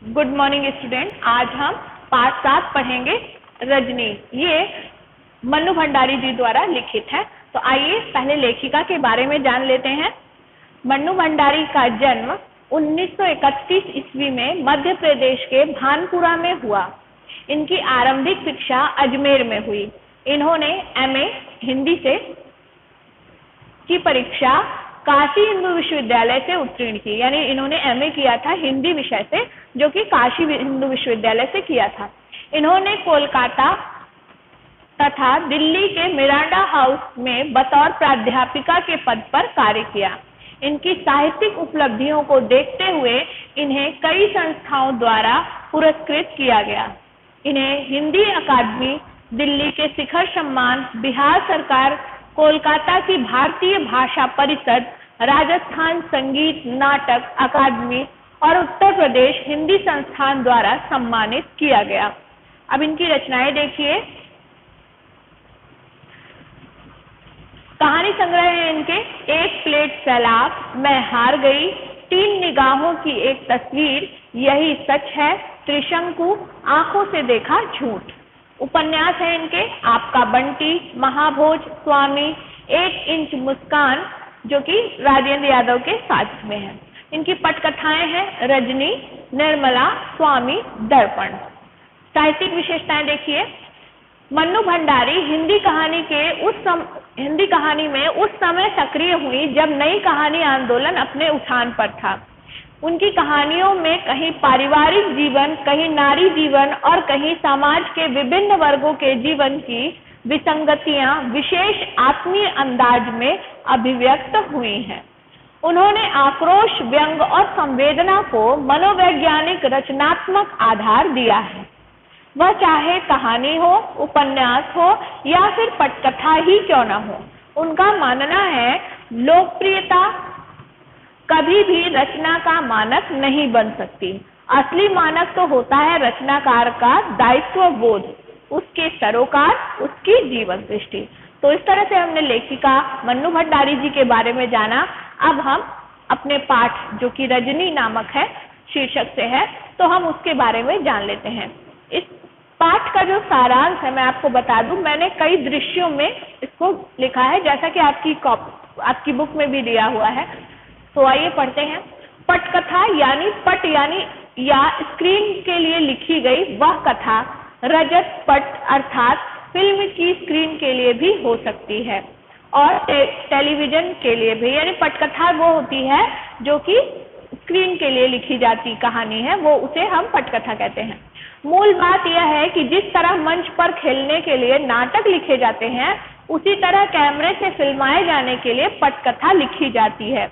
Good morning student. आज हम पाठ 7 पढ़ेंगे रजनी। ये मन्नू भंडारी जी द्वारा लिखित है। तो आइए पहले लेखिका के बारे में जान लेते हैं। मन्नू भंडारी का जन्म 1931 ईस्वी में मध्य प्रदेश के भानपुरा में हुआ। इनकी आरंभिक शिक्षा अजमेर में हुई। इन्होंने एमए हिंदी से की परीक्षा काशी हिंदू विश्वविद्यालय से उत्तीर्ण की। यानी इन्होंने एमए किया था हिंदी विषय से, जो कि काशी हिंदू विश्वविद्यालय से किया था। इन्होंने कोलकाता तथा दिल्ली के मिरांडा हाउस में बतौर प्राध्यापिका के पद पर कार्य किया। इनकी साहित्यिक उपलब्धियों को देखते हुए इन्हें कई संस्थाओं द्वारा पुरस्कृत किया गया। इन्हें हिंदी अकादमी, दिल्ली के शिखर सम्मान, बिहार सरकार, कोलकाता की भारतीय भाषा परिषद, राजस्थान संगीत नाटक अकादमी और उत्तर प्रदेश हिंदी संस्थान द्वारा सम्मानित किया गया। अब इनकी रचनाएं देखिए। कहानी संग्रह है इनके एक प्लेट सैलाब, मैं हार गई, तीन निगाहों की एक तस्वीर, यही सच है, त्रिशंकु, आंखों से देखा झूठ। उपन्यास है इनके आपका बंटी, महाभोज, स्वामी, एक इंच मुस्कान, जो कि राजेंद्र यादव के साथ में है। इनकी पटकथाएं हैं रजनी, निर्मला, स्वामी, दर्पण। साहित्यिक विशेषताएं देखिए। मन्नू भंडारी हिंदी कहानी में उस समय सक्रिय हुई जब नई कहानी आंदोलन अपने उठान पर था। उनकी कहानियों में कहीं पारिवारिक जीवन, कहीं नारी जीवन और कहीं समाज के विभिन्न वर्गों के जीवन की विसंगतियां विशेष आत्मीय अंदाज में अभिव्यक्त हुई हैं। उन्होंने आक्रोश, व्यंग और संवेदना को मनोवैज्ञानिक रचनात्मक आधार दिया है। वह चाहे कहानी हो, उपन्यास हो या फिर पटकथा ही क्यों न हो, उनका मानना है लोकप्रियता कभी भी रचना का मानक नहीं बन सकती। असली मानक तो होता है रचनाकार का दायित्व बोध, उसके सरोकार, उसकी जीवन दृष्टि। तो इस तरह से हमने लेखिका मन्नू भंडारी जी के बारे में जाना। अब हम अपने पाठ, जो कि रजनी नामक है, शीर्षक से है, तो हम उसके बारे में जान लेते हैं। इस पाठ का जो सारांश है मैं आपको बता दूं, मैंने कई दृश्यों में इसको लिखा है, जैसा कि आपकी बुक में भी दिया हुआ है। तो आइए पढ़ते हैं। पटकथा यानी पट या स्क्रीन के लिए लिखी गई वह कथा रजत पट अर्थात फिल्म की स्क्रीन के लिए भी हो सकती है और टेलीविजन के लिए भी। यानी पटकथा वो होती है जो कि स्क्रीन के लिए लिखी जाती कहानी है, वो उसे हम पटकथा कहते हैं। मूल बात यह है कि जिस तरह मंच पर खेलने के लिए नाटक लिखे जाते हैं, उसी तरह कैमरे से फिल्माए जाने के लिए पटकथा लिखी जाती है।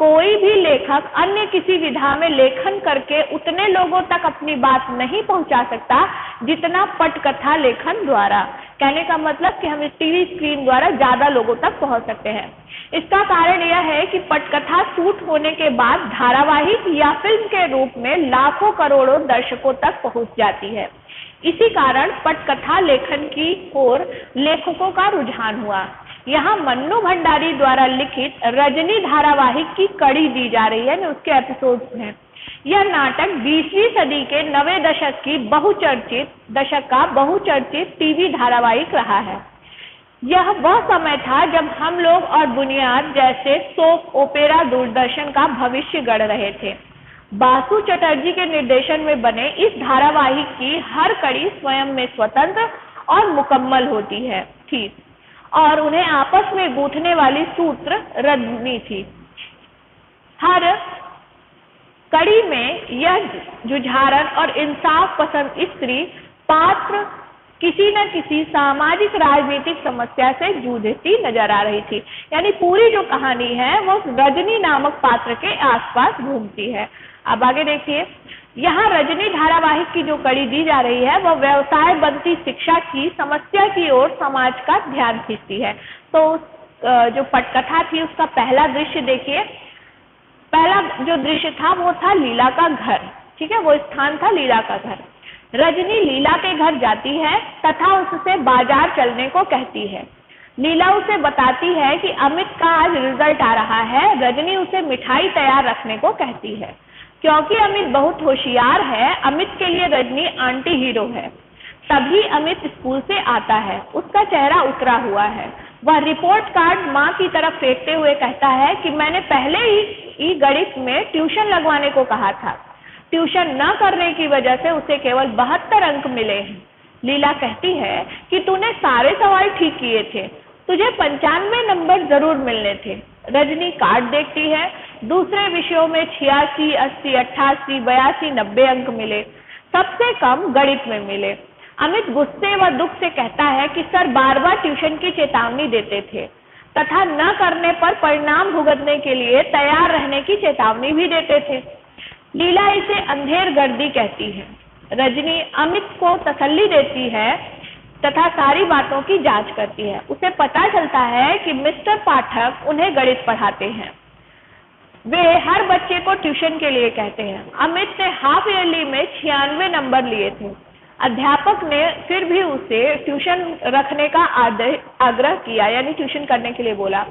कोई भी लेखक अन्य किसी विधा में लेखन करके उतने लोगों तक अपनी बात नहीं पहुंचा सकता जितना पटकथा लेखन द्वारा। कहने का मतलब कि हम इस टीवी स्क्रीन द्वारा ज्यादा लोगों तक पहुंच सकते हैं। इसका कारण यह है कि पटकथा शूट होने के बाद धारावाहिक या फिल्म के रूप में लाखों करोड़ों दर्शकों तक पहुंच जाती है। इसी कारण पटकथा लेखन की ओर लेखकों का रुझान हुआ। यहाँ मन्नू भंडारी द्वारा लिखित रजनी धारावाहिक की कड़ी दी जा रही है, उसके एपिसोड्स हैं। यह नाटक 20वीं सदी के 90 दशक का बहुचर्चित टीवी धारावाहिक रहा है। यह वह समय था जब हम लोग और बुनियाद जैसे सोप ओपेरा दूरदर्शन का भविष्य गढ़ रहे थे। बासु चटर्जी के निर्देशन में बने इस धारावाहिक की हर कड़ी स्वयं में स्वतंत्र और मुकम्मल होती थी और उन्हें आपस में गूंथने वाली सूत्र रजनी थी। हर कड़ी में यह जुझारन और इंसाफ पसंद स्त्री पात्र किसी न किसी सामाजिक राजनीतिक समस्या से जूझती नजर आ रही थी। यानी पूरी जो कहानी है वो रजनी नामक पात्र के आसपास घूमती है। अब आगे देखिए। यहाँ रजनी धारावाहिक की जो कड़ी दी जा रही है वह व्यवसाय बनती शिक्षा की समस्या की ओर समाज का ध्यान खींचती है। तो जो पटकथा थी उसका पहला दृश्य देखिए। पहला जो दृश्य था वो था लीला का घर। ठीक है, वो स्थान था लीला का घर। रजनी लीला के घर जाती है तथा उससे बाजार चलने को कहती है। लीला उसे बताती है कि अमित का आज रिजल्ट आ रहा है। रजनी उसे मिठाई तैयार रखने को कहती है। क्योंकि अमित बहुत होशियार है, अमित के लिए रजनी आंटी हीरो है। तभी अमित स्कूल से आता है, उसका चेहरा उतरा हुआ है। वह रिपोर्ट कार्ड माँ की तरफ फेंकते हुए कहता है कि मैंने पहले ही गणित में ट्यूशन लगवाने को कहा था। ट्यूशन न करने की वजह से उसे केवल 72 अंक मिले हैं। लीला कहती है कि तूने सारे सवाल ठीक किए थे, तुझे 95 नंबर जरूर मिलने थे। रजनी कार्ड देखती है, दूसरे विषयों में 86, 80, 88, 82, 90 अंक मिले, सबसे कम गणित में मिले। अमित गुस्से व दुख से कहता है कि सर बार बार ट्यूशन की चेतावनी देते थे तथा न करने पर परिणाम भुगतने के लिए तैयार रहने की चेतावनी भी देते थे। लीला इसे अंधेर गर्दी कहती है। रजनी अमित को तसल्ली देती है तथा सारी बातों की जांच करती है। उसे पता चलता है कि मिस्टर पाठक उन्हें गणित पढ़ाते हैं। वे हर बच्चे को ट्यूशन के लिए कहते हैं। अमित ने हाफ ईयरली में 96 नंबर लिए थे। अध्यापक ने फिर भी उसे ट्यूशन रखने का आग्रह किया, यानी ट्यूशन करने के लिए बोला।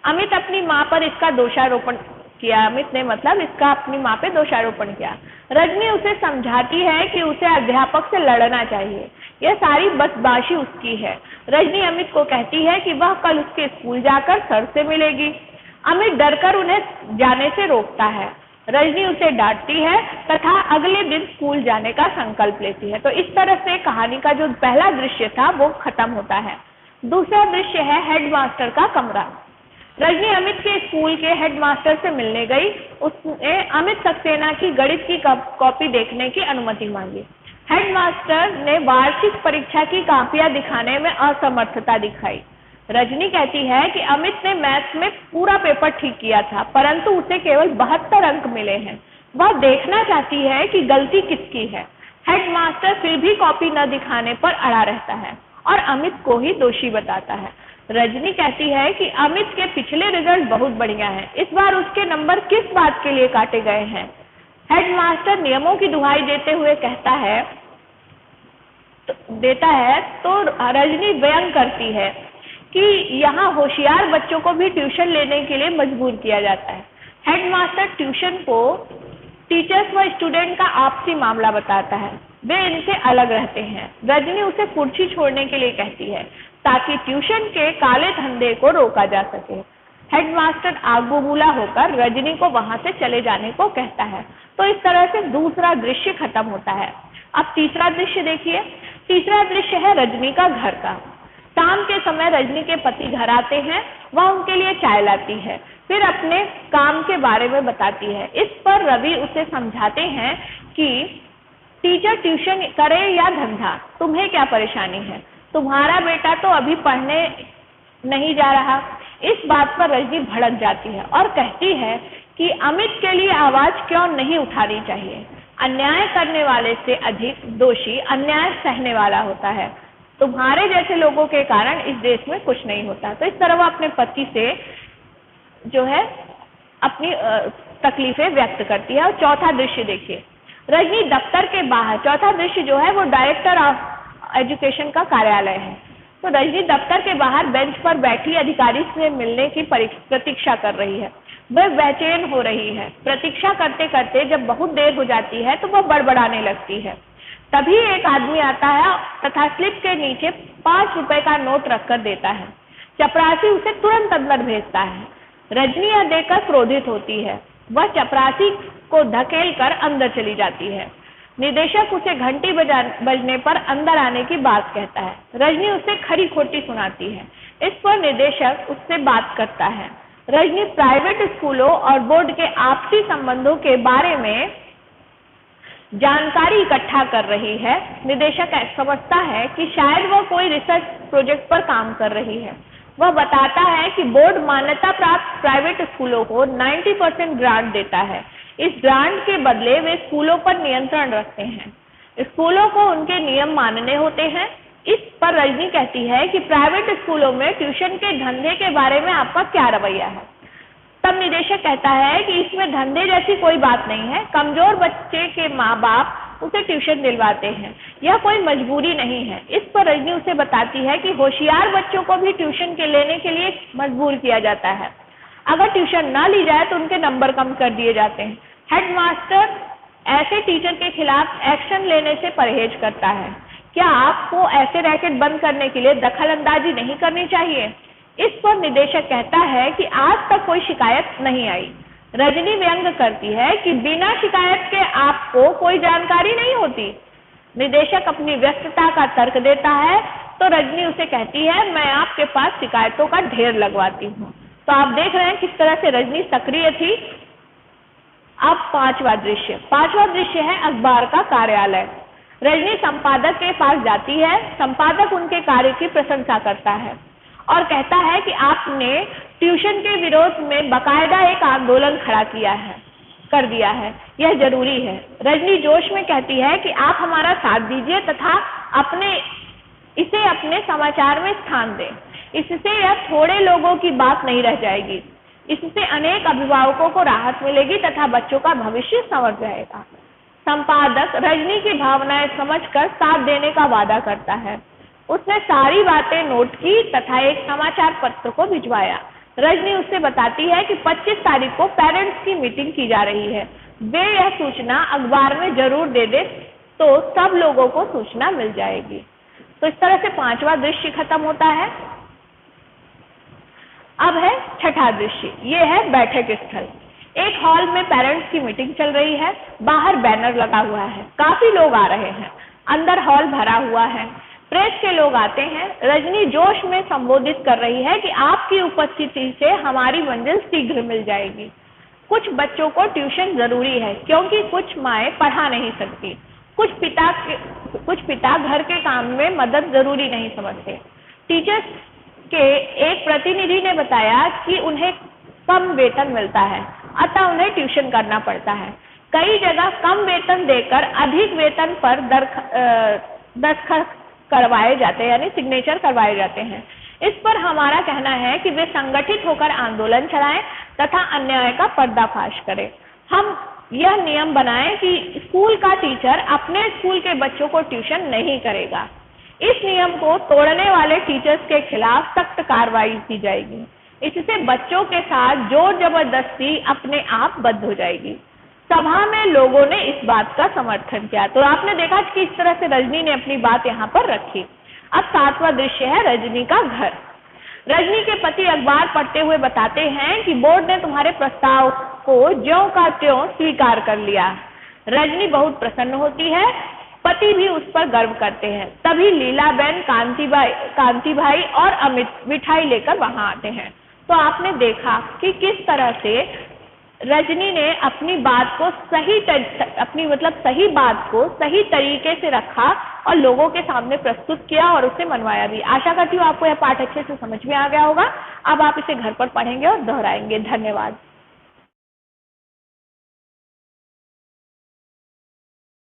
अमित अपनी माँ पर इसका दोषारोपण किया। अमित ने मतलब इसका अपनी माँ पे दोषारोपण किया। रजनी उसे समझाती है कि उसे अध्यापक से लड़ना चाहिए, यह सारी बदमाशी उसकी है। रजनी अमित को कहती है कि वह कल उसके स्कूल जाकर सर से मिलेगी। अमित डरकर उन्हें जाने से रोकता है। रजनी उसे डांटती है तथा अगले दिन स्कूल जाने का संकल्प लेती है। तो इस तरह से कहानी का जो पहला दृश्य था वो खत्म होता है। दूसरा दृश्य है हेडमास्टर का कमरा। रजनी अमित के स्कूल के हेडमास्टर से मिलने गई। उसने अमित सक्सेना की गणित की कॉपी देखने की अनुमति मांगी। हेडमास्टर ने वार्षिक परीक्षा की कॉपियां दिखाने में असमर्थता दिखाई। रजनी कहती है कि अमित ने मैथ्स में पूरा पेपर ठीक किया था, परंतु उसे केवल 72 अंक मिले हैं। वह देखना चाहती है कि गलती किसकी है। हेडमास्टर फिर भी कॉपी न दिखाने पर अड़ा रहता है और अमित को ही दोषी बताता है। रजनी कहती है कि अमित के पिछले रिजल्ट बहुत बढ़िया हैं, इस बार उसके नंबर किस बात के लिए काटे गए हैं। हेडमास्टर नियमों की दुहाई देते हुए कहता है तो रजनी व्यंग करती है कि यहाँ होशियार बच्चों को भी ट्यूशन लेने के लिए मजबूर किया जाता है। हेडमास्टर ट्यूशन को टीचर्स व स्टूडेंट का आपसी मामला बताता है, वे इनसे अलग रहते हैं। रजनी उसे कुर्सी छोड़ने के लिए कहती है ताकि ट्यूशन के काले धंधे को रोका जा सके। हेडमास्टर आग बबूला होकर रजनी को वहां से चले जाने को कहता है। तो इस तरह से दूसरा दृश्य खत्म होता है। अब तीसरा दृश्य देखिए। तीसरा दृश्य है रजनी का घर का। शाम के समय रजनी के पति घर आते हैं, वह उनके लिए चाय लाती है, फिर अपने काम के बारे में बताती है। इस पर रवि उसे समझाते हैं कि टीचर ट्यूशन करे या धंधा, तुम्हें क्या परेशानी है, तुम्हारा बेटा तो अभी पढ़ने नहीं जा रहा। इस बात पर रजनी भड़क जाती है और कहती है कि अमित के लिए आवाज क्यों नहीं उठानी चाहिए। अन्याय करने वाले से अधिक दोषी अन्याय सहने वाला होता है। तुम्हारे जैसे लोगों के कारण इस देश में कुछ नहीं होता। तो इस तरह वो अपने पति से जो है अपनी तकलीफें व्यक्त करती है। और चौथा दृश्य देखिए। रजनी दफ्तर के बाहर, चौथा दृश्य जो है वो डायरेक्टर ऑफ एजुकेशन का कार्यालय है। तो रजनी दफ्तर के बाहर बेंच पर बैठी अधिकारी से मिलने की प्रतीक्षा कर रही है। वह बेचैन हो रही है। प्रतीक्षा करते करते जब बहुत देर हो जाती है तो वह बड़बड़ाने लगती है। तभी एक आदमी आता है तथा स्लिप के नीचे 5 रुपए का नोट रखकर देता है। चपरासी उसे तुरंत अंदर भेजता है। रजनी यह देखकर क्रोधित होती है। वह चपरासी को धकेल कर अंदर चली जाती है। निदेशक उसे घंटी बजने पर अंदर आने की बात कहता है। रजनी उसे खरी खोटी सुनाती है। इस पर निदेशक उससे बात करता है। रजनी प्राइवेट स्कूलों और बोर्ड के आपसी संबंधों के बारे में जानकारी इकट्ठा कर रही है। निदेशक समझता है कि शायद वह कोई रिसर्च प्रोजेक्ट पर काम कर रही है। वह बताता है कि बोर्ड मान्यता प्राप्त प्राइवेट स्कूलों को 90% ग्रांट देता है। इस ग्रांट के बदले वे स्कूलों पर नियंत्रण रखते हैं। स्कूलों को उनके नियम मानने होते हैं। इस पर रजनी कहती है कि प्राइवेट स्कूलों में ट्यूशन के धंधे के बारे में आपका क्या रवैया है। तब निदेशक कहता है कि इसमें धंधे जैसी कोई बात नहीं है। कमजोर बच्चे के माँ बाप उसे ट्यूशन दिलवाते हैं, यह कोई मजबूरी नहीं है। इस पर रजनी उसे बताती है कि होशियार बच्चों को भी ट्यूशन के लेने के लिए मजबूर किया जाता है। अगर ट्यूशन ना ली जाए तो उनके नंबर कम कर दिए जाते हैं। हेडमास्टर ऐसे टीचर के खिलाफ एक्शन लेने से परहेज करता है। क्या आपको ऐसे रैकेट बंद करने के लिए दखल अंदाजी नहीं करनी चाहिए? इस पर निदेशक कहता है कि आज तक कोई शिकायत नहीं आई। रजनी व्यंग करती है कि बिना शिकायत के आपको कोई जानकारी नहीं होती। निदेशक अपनी व्यस्तता का तर्क देता है तो रजनी उसे कहती है, मैं आपके पास शिकायतों का ढेर लगवाती हूँ। तो आप देख रहे हैं किस तरह से रजनी सक्रिय थी। अब पांचवा दृश्य है अखबार का कार्यालय। रजनी संपादक के पास जाती है। संपादक उनके कार्य की प्रशंसा करता है और कहता है कि आपने ट्यूशन के विरोध में बाकायदा एक आंदोलन खड़ा कर दिया है, यह जरूरी है। रजनी जोश में कहती है कि आप हमारा साथ दीजिए तथा इसे अपने समाचार में स्थान दें। इससे यह थोड़े लोगों की बात नहीं रह जाएगी, इससे अनेक अभिभावकों को राहत मिलेगी तथा बच्चों का भविष्य संवर जाएगा। संपादक रजनी की भावनाएं समझकर साथ देने का वादा करता है। उसने सारी बातें नोट की तथा एक समाचार पत्र को भिजवाया। रजनी उससे बताती है कि 25 तारीख को पेरेंट्स की मीटिंग की जा रही है। वे यह सूचना अखबार में जरूर दे दे तो सब लोगों को सूचना मिल जाएगी। तो इस तरह से पांचवा दृश्य खत्म होता है। अब है छठा दृश्य, ये है बैठक स्थल। एक हॉल में पेरेंट्स की मीटिंग चल रही है। बाहर बैनर लगा हुआ है, काफी लोग आ रहे हैं। अंदर हॉल भरा हुआ है, प्रेस के लोग आते हैं। रजनी जोश में संबोधित कर रही है कि आपकी उपस्थिति से हमारी मंजिल शीघ्र मिल जाएगी। कुछ बच्चों को ट्यूशन जरूरी है क्योंकि कुछ माएँ पढ़ा नहीं सकती। कुछ पिता घर के काम में मदद जरूरी नहीं समझते। टीचर्स के एक प्रतिनिधि ने बताया कि उन्हें कम वेतन मिलता है, अतः उन्हें ट्यूशन करना पड़ता है। कई जगह कम वेतन देकर अधिक वेतन पर दस्तखत करवाए जाते हैं, यानी सिग्नेचर करवाए जाते हैं। इस पर हमारा कहना है कि वे संगठित होकर आंदोलन चलाएं तथा अन्याय का पर्दाफाश करें। हम यह नियम बनाएं कि स्कूल का टीचर अपने स्कूल के बच्चों को ट्यूशन नहीं करेगा। इस नियम को तोड़ने वाले टीचर्स के खिलाफ सख्त कार्रवाई की जाएगी। इससे बच्चों के साथ जोर जबरदस्ती अपने आप बंद हो जाएगी। सभा में लोगों ने इस बात का समर्थन किया। तो आपने देखा कि इस तरह से रजनी ने अपनी बात यहाँ पर रखी। अब सातवां दृश्य है रजनी का घर। रजनी के पति अखबार पढ़ते हुए बताते हैं कि बोर्ड ने तुम्हारे प्रस्ताव को ज्यों का त्यों स्वीकार कर लिया। रजनी बहुत प्रसन्न होती है, पति भी उस पर गर्व करते हैं। तभी लीलाबेन, कांति भाई और अमित मिठाई लेकर वहां आते हैं। तो आपने देखा कि किस तरह से रजनी ने अपनी बात को सही बात को सही तरीके से रखा और लोगों के सामने प्रस्तुत किया और उसे मनवाया भी। आशा करती हूँ आपको यह पाठ अच्छे से समझ में आ गया होगा। अब आप इसे घर पर पढ़ेंगे और दोहराएंगे। धन्यवाद।